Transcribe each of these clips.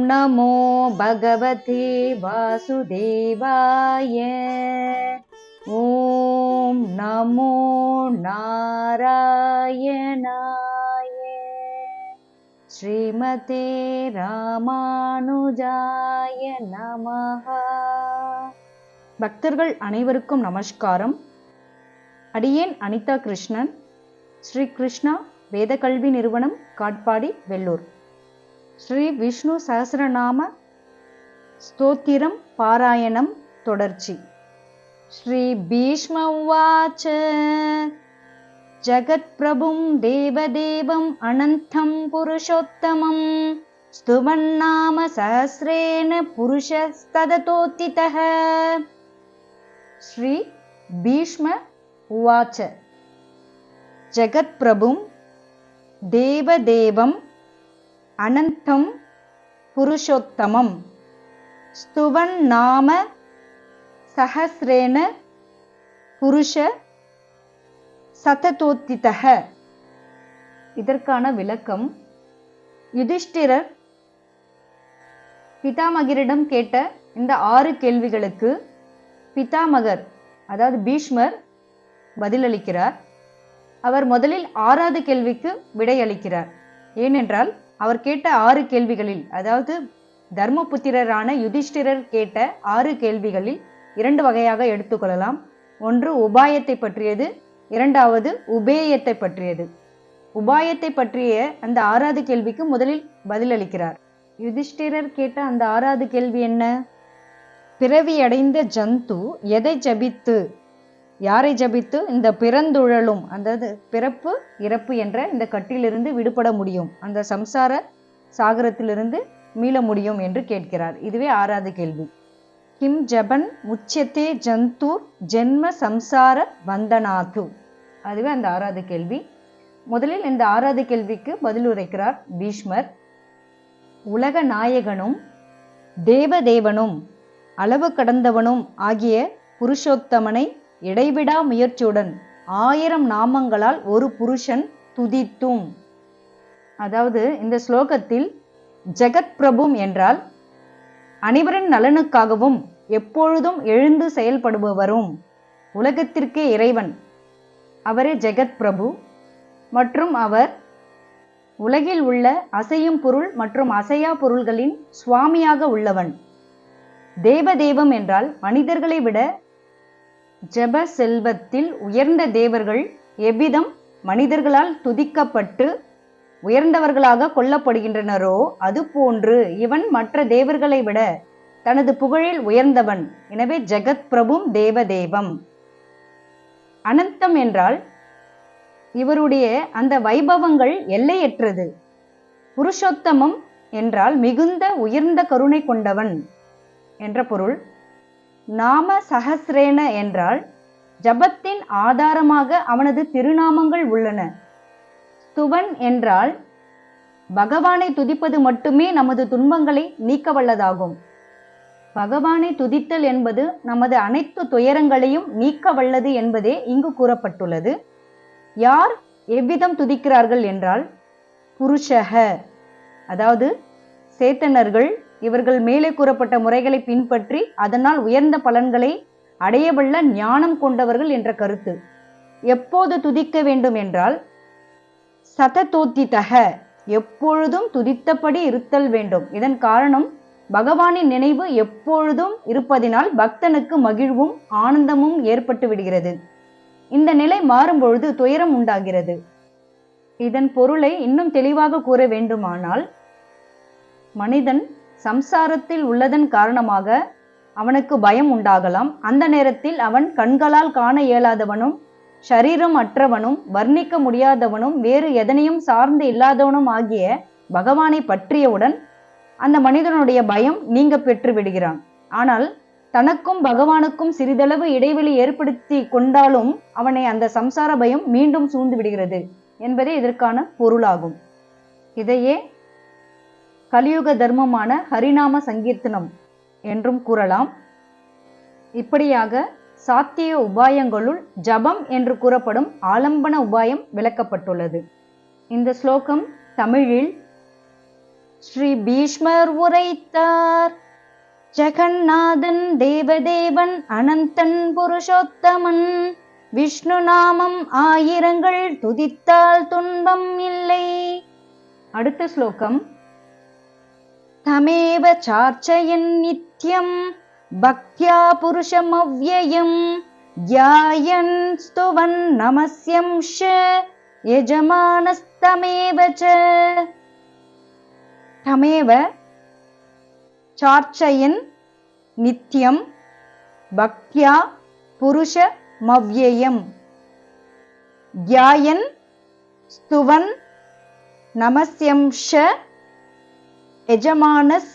நமோ பகவதே வாசுதேவாய. ஓம் நமோ நாராயணாய. ஸ்ரீமதே ராமானுஜாய நமஹ. பக்தர்கள் அனைவருக்கும் நமஸ்காரம். அடியேன் அனிதா கிருஷ்ணன், ஸ்ரீ கிருஷ்ணா வேத கல்வி நிறுவனம், காட்பாடி, வெள்ளூர். ஸ்ரீ விஷ்ணு சஹஸ்ரநாம ஸ்தோத்திரம் பாராயணம் தொடர்ச்சி. ஸ்ரீ பீஷ்ம உவாச்ச. ஜகத் பிரபும் தேவதேவம் அனந்தம் புருஷோத்தமம் ஸ்துவன்னாம சஹஸ்ரேன புருஷஸ்தததோத்திதஹ. ஸ்ரீ பீஷ்ம உவாச்ச. ஜகத் பிரபும் தேவதேவம் அனந்தம் புருஷோத்தமம் ஸ்துவன் நாம சஹஸ்ரேன புருஷ சததோத்திதஹ. இதற்கான விளக்கம். யுதிஷ்டிரர் பிதாமகரிடம் கேட்ட இந்த 6 கேள்விகளுக்கு பிதாமகர் அதாவது பீஷ்மர் பதிலளிக்கிறார். அவர் முதலில் 6வது கேள்விக்கு விடையளிக்கிறார். ஏனென்றால் அவர் கேட்ட 6 கேள்விகளில், அதாவது தர்மபுத்திரரான யுதிஷ்டிரர் கேட்ட 6 கேள்விகளில் 2 வகையாக எடுத்துக்கொள்ளலாம். ஒன்று உபாயத்தை பற்றியது, 2வது உபேயத்தை பற்றியது. உபாயத்தை பற்றிய அந்த 6வது கேள்விக்கு முதலில் பதிலளிக்கிறார். யுதிஷ்டிரர் கேட்ட அந்த 6வது கேள்வி என்ன? பிறவி அடைந்த ஜந்து எதை ஜபித்து, யாரை ஜபித்து இந்த பிறந்துழலும், அதாவது பிறப்பு இறப்பு என்ற இந்த கட்டிலிருந்து விடுபட முடியும், அந்த சம்சார சாகரத்திலிருந்து மீள முடியும் என்று கேட்கிறார். இதுவே 6வது கேள்வி. கிம் ஜபன் முச்சத்தே ஜந்தூர் ஜென்ம சம்சார வந்தனாது. அதுவே அந்த 6வது கேள்வி. முதலில் இந்த 6வது கேள்விக்கு பதில் உரைக்கிறார் பீஷ்மர். உலக நாயகனும் தேவதேவனும் அளவு கடந்தவனும் ஆகிய புருஷோத்தமனை இடைவிடா முயற்சியுடன் 1000 நாமங்களால் ஒரு புருஷன் துதித்தும். அதாவது இந்த ஸ்லோகத்தில் ஜெகத் பிரபும் என்றால் அனைவரின் நலனுக்காகவும் எப்பொழுதும் எழுந்து செயல்படுபவரும் உலகத்திற்கே இறைவன், அவரே ஜெகத் பிரபு. மற்றும் அவர் உலகில் உள்ள அசையும் பொருள் மற்றும் அசையா பொருள்களின் சுவாமியாக உள்ளவன். தேவதேவம் என்றால் மனிதர்களை விட ஜப செல்வத்தில் உயர்ந்த தேவர்கள் எவ்விதம் மனிதர்களால் துதிக்கப்பட்டு உயர்ந்தவர்களாக கொல்லப்படுகின்றனரோ அதுபோன்று இவன் மற்ற தேவர்களை விட தனது புகழில் உயர்ந்தவன். எனவே ஜெகத் பிரபும் தேவதேவம். அனந்தம் என்றால் இவருடைய அந்த வைபவங்கள் எல்லையற்றது. புருஷோத்தமம் என்றால் மிகுந்த உயர்ந்த கருணை கொண்டவன் என்ற பொருள். நாம சஹஸ்ரேன என்றால் ஜபத்தின் ஆதாரமாக அவனது திருநாமங்கள் உள்ளன. ஸ்துவன் என்றால் பகவானை துதிப்பது மட்டுமே நமது துன்பங்களை நீக்க வல்லதாகும். பகவானை துதித்தல் என்பது நமது அனைத்து துயரங்களையும் நீக்க வல்லது என்பதே இங்கு கூறப்பட்டுள்ளது. யார் எவ்விதம் துதிக்கிறார்கள் என்றால் புருஷக, அதாவது சேத்தனர்கள். இவர்கள் மேலே கூறப்பட்ட முறைகளை பின்பற்றி அதனால் உயர்ந்த பலன்களை அடையவல்ல ஞானம் கொண்டவர்கள் என்ற கருத்து. எப்போது துதிக்க வேண்டும் என்றால் சததோத்திதஹ, எப்பொழுதும் துதித்தபடி இருத்தல் வேண்டும். இதன் காரணம் பகவானின் நினைவு எப்பொழுதும் இருப்பதினால் பக்தனுக்கு மகிழ்வும் ஆனந்தமும் ஏற்பட்டு விடுகிறது. இந்த நிலை மாறும்பொழுது துயரம் உண்டாகிறது. இதன் பொருளை இன்னும் தெளிவாக கூற வேண்டுமானால், மனிதன் சம்சாரத்தில் உள்ளதன் காரணமாக அவனுக்கு பயம் உண்டாகலாம். அந்த நேரத்தில் அவன் கண்களால் காண இயலாதவனும் ஷரீரம் அற்றவனும் வர்ணிக்க முடியாதவனும் வேறு எதனையும் சார்ந்து இல்லாதவனும் ஆகிய பகவானை பற்றியவுடன் அந்த மனிதனுடைய பயம் நீங்க பெற்று விடுகிறான். ஆனால் தனக்கும் பகவானுக்கும் சிறிதளவு இடைவெளி ஏற்படுத்தி கொண்டாலும் அவனை அந்த சம்சார பயம் மீண்டும் சூழ்ந்து விடுகிறது என்பதே இதற்கான பொருளாகும். இதையே கலியுக தர்மமான ஹரிநாம சங்கீர்த்தனம் என்றும் கூறலாம். இப்படியாக சாத்திய உபாயங்களுள் ஜபம் என்று கூறப்படும் ஆலம்பன உபாயம் விளக்கப்பட்டுள்ளது. இந்த ஸ்லோகம் தமிழில் ஸ்ரீ பீஷ்மர் உரைத்தார். ஜெகநாதன் தேவதேவன் அனந்தன் புருஷோத்தமன் விஷ்ணு நாமம் ஆயிரங்கள் துதித்தால் துன்பம் இல்லை. அடுத்த ஸ்லோகம். தமேவ சார்ச்சயன் நித்யம் பக்த்யா புருஷமவ்யயம் த்யாயன் ஸ்துவன் நமஸ்யம்ஷ யஜமானஸ்தமேவ ச. தமேவ சார்ச்சயன் நித்யம் பக்த்யா புருஷமவ்யயம் த்யாயன் ஸ்துவன் நமஸ்யம்ஷ யஜமானஸ்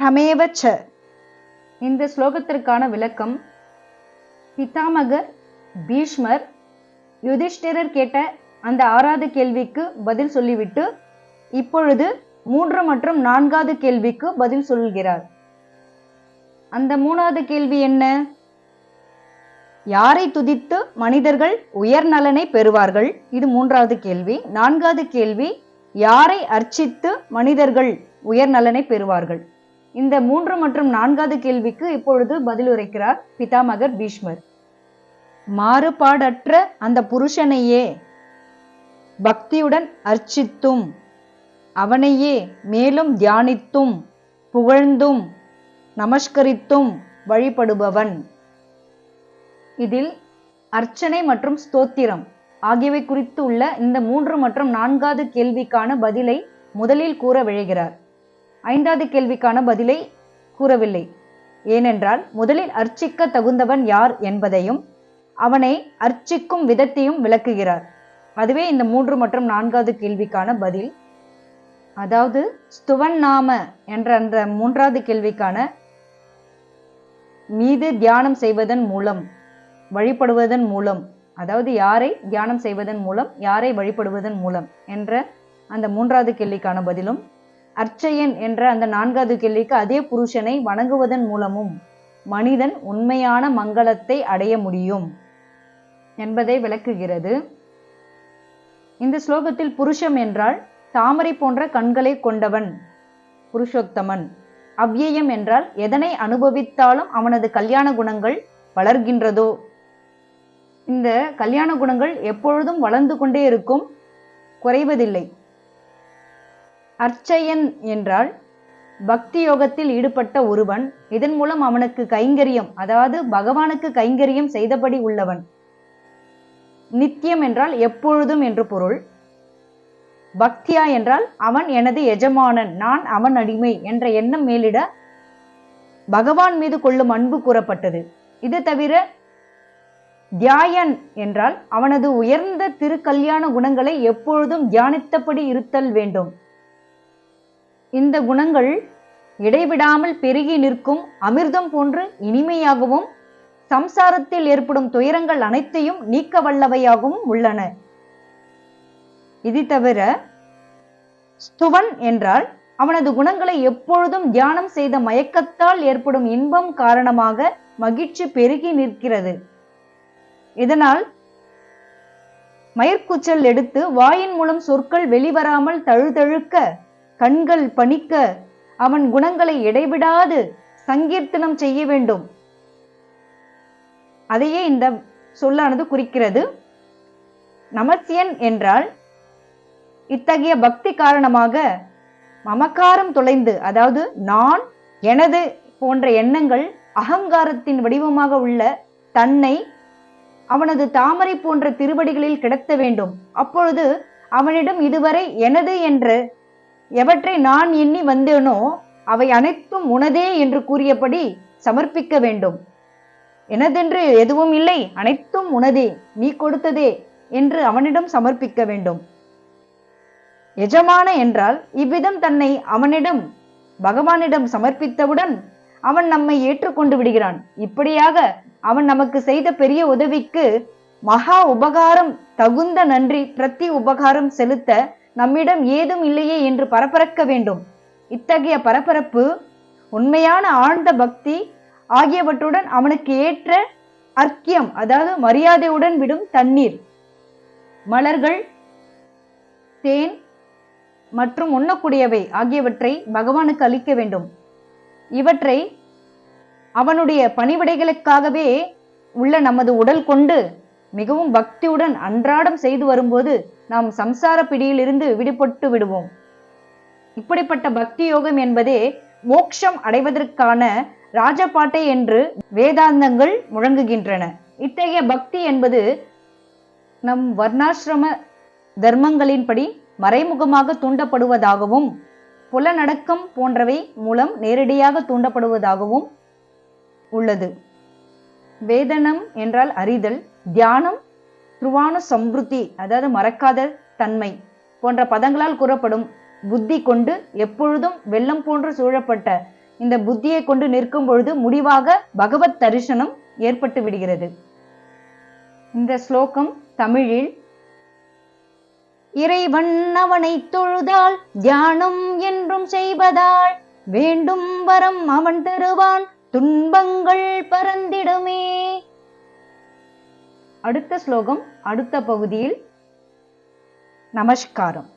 தமேவ ச. இந்த ஸ்லோகத்திற்கான விளக்கம். பிதாமகர் பீஷ்மர் யுதிஷ்டிரர் கேட்ட அந்த 6வது கேள்விக்கு பதில் சொல்லிவிட்டு இப்பொழுது 3 மற்றும் 4வது கேள்விக்கு பதில் சொல்கிறார். அந்த 3வது கேள்வி என்ன? யாரை துதித்து மனிதர்கள் உயர் நலனை பெறுவார்கள்? இது 3வது கேள்வி. 4வது கேள்வி, யாரை அர்ச்சித்து மனிதர்கள் உயர் நலனை பெறுவார்கள்? இந்த 3 மற்றும் 4வது கேள்விக்கு இப்பொழுது பதில் உரைக்கிறார் பிதாமகர் பீஷ்மர். மாறுபாடற்ற அந்த புருஷனையே பக்தியுடன் அர்ச்சித்தும் அவனையே மேலும் தியானித்தும் புகழ்ந்தும் நமஸ்கரித்தும் வழிபடுபவன். இதில் அர்ச்சனை மற்றும் ஸ்தோத்திரம் ஆகியவை குறித்து உள்ள இந்த 3 மற்றும் 4வது கேள்விக்கான பதிலை முதலில் கூற விழைகிறார். 5வது கேள்விக்கான பதிலை கூறவில்லை. ஏனென்றால் முதலில் அர்ச்சிக்க தகுந்தவன் யார் என்பதையும் அவனை அர்ச்சிக்கும் விதத்தையும் விளக்குகிறார். அதுவே இந்த 3 மற்றும் 4வது கேள்விக்கான பதில். அதாவது ஸ்துவன் நாம என்ற அந்த 3வது கேள்விக்கான மீது தியானம் செய்வதன் மூலம் வழிபடுவதன் மூலம், அதாவது யாரை தியானம் செய்வதன் மூலம் யாரை வழிபடுவதன் மூலம் என்ற அந்த 3வது கேள்விக்கான பதிலும், அர்ச்சையன் என்ற அந்த 4வது கேள்விக்கு அதே புருஷனை வணங்குவதன் மூலமும் மனிதன் உண்மையான மங்களத்தை அடைய முடியும் என்பதை விளக்குகிறது. இந்த ஸ்லோகத்தில் புருஷம் என்றால் தாமரை போன்ற கண்களை கொண்டவன் புருஷோத்தமன். அவ்யயம் என்றால் எதனை அனுபவித்தாலும் அவனது கல்யாண குணங்கள் வளர்கின்றதோ. இந்த கல்யாண குணங்கள் எப்பொழுதும் வளர்ந்து கொண்டே இருக்கும், குறைவதில்லை. அர்ச்சையன் என்றால் பக்தி யோகத்தில் ஈடுபட்ட ஒருவன். இதன் மூலம் அவனுக்கு கைங்கரியம், அதாவது பகவானுக்கு கைங்கரியம் செய்தபடி உள்ளவன். நித்தியம் என்றால் எப்பொழுதும் என்று பொருள். பக்தியா என்றால் அவன் எனது எஜமானன், நான் அவன் அடிமை என்ற எண்ணம் மேலிட பகவான் மீது கொள்ளும் அன்பு கூறப்பட்டது. இது தவிர தியாயன் என்றால் அவனது உயர்ந்த திருக்கல்யாண குணங்களை எப்பொழுதும் தியானித்தபடி இருத்தல் வேண்டும். இந்த குணங்கள் இடைவிடாமல் பெருகி நிற்கும் அமிர்தம் போன்று இனிமையாகவும் சம்சாரத்தில் ஏற்படும் துயரங்கள் அனைத்தையும் நீக்க வல்லவையாகவும் உள்ளன. இது தவிர ஸ்துவன் என்றால் அவனது குணங்களை எப்பொழுதும் தியானம் செய்த மயக்கத்தால் ஏற்படும் இன்பம் காரணமாக மகிழ்ச்சி பெருகி நிற்கிறது. இதனால் மயிர்கூச்சல் எடுத்து வாயின் மூலம் சொற்கள் வெளிவராமல் தழுதழுக்க, கண்கள் பணிக்க அவன் குணங்களை இடைவிடாது சங்கீர்த்தனம் செய்ய வேண்டும். அதையே இந்த சொல்லானது குறிக்கிறது. நமஸ்யன் என்றால் இத்தகைய பக்தி காரணமாக மமக்காரம் தொலைந்து, அதாவது நான் எனது போன்ற எண்ணங்கள் அகங்காரத்தின் வடிவமாக உள்ள தன்னை அவனது தாமரை போன்ற திருவடிகளில் கிடத்த வேண்டும். அப்பொழுது அவனிடம் இதுவரை எனது என்று எவற்றை நான் எண்ணி வந்தேனோ அவை அனைத்தும் உனதே என்று கூறியபடி சமர்ப்பிக்க வேண்டும். எனதென்று எதுவும் இல்லை, அனைத்தும் உனதே, நீ கொடுத்ததே என்று அவனிடம் சமர்ப்பிக்க வேண்டும். எஜமான என்றால் இவ்விதம் தன்னை அவனிடம் பகவானிடம் சமர்ப்பித்தவுடன் அவன் நம்மை ஏற்றுக்கொண்டு விடுகிறான். இப்படியாக அவன் நமக்கு செய்த பெரிய உதவிக்கு மகா உபகாரம் தகுந்த நன்றி பிரதி உபகாரம் செலுத்த நம்மிடம் ஏதும் இல்லையே என்று பரபரக்க வேண்டும். இத்தகைய பரபரப்பு உண்மையான ஆழ்ந்த பக்தி ஆகியவற்றுடன் அவனுக்கு ஏற்ற அர்க்கியம், அதாவது மரியாதையுடன் விடும் தண்ணீர், மலர்கள், தேன், மற்றும் உண்ணக்கூடியவை ஆகியவற்றை பகவானுக்கு அளிக்க வேண்டும். இவற்றை அவனுடைய பணிவிடைகளுக்காகவே உள்ள நமது உடல் கொண்டு மிகவும் பக்தியுடன் அன்றாடம் செய்து வரும்போது நாம் சம்சார பிடியிலிருந்து விடுபட்டு விடுவோம். இப்படிப்பட்ட பக்தி யோகம் என்பதே மோட்சம் அடைவதற்கான ராஜபாட்டை என்று வேதாந்தங்கள் முழங்குகின்றன. இத்தகைய பக்தி என்பது நம் வர்ணாசிரம தர்மங்களின்படி மறைமுகமாக தூண்டப்படுவதாகவும் புலனடக்கம் போன்றவை மூலம் நேரடியாக தூண்டப்படுவதாகவும் உள்ளது. வேதனம் என்றால் அறிதல், தியானம் துருவான சம்ருத்தி அதாவது மறக்காத தன்மை போன்ற பதங்களால் கூறப்படும் புத்தி கொண்டு எப்பொழுதும் வெள்ளம் போன்று சூழப்பட்ட இந்த புத்தியை கொண்டு நிற்கும் பொழுது முடிவாக பகவத் தரிசனம் ஏற்பட்டு விடுகிறது. இந்த ஸ்லோகம் தமிழில்: இறைவன் அவனை தொழுதால் தியானம் என்றும் செய்வதால் வேண்டும் வரம் அவன் தருவான் துன்பங்கள் பறந்திடுமே. அடுத்த ஸ்லோகம் அடுத்த பகுதியில். நமஸ்காரம்.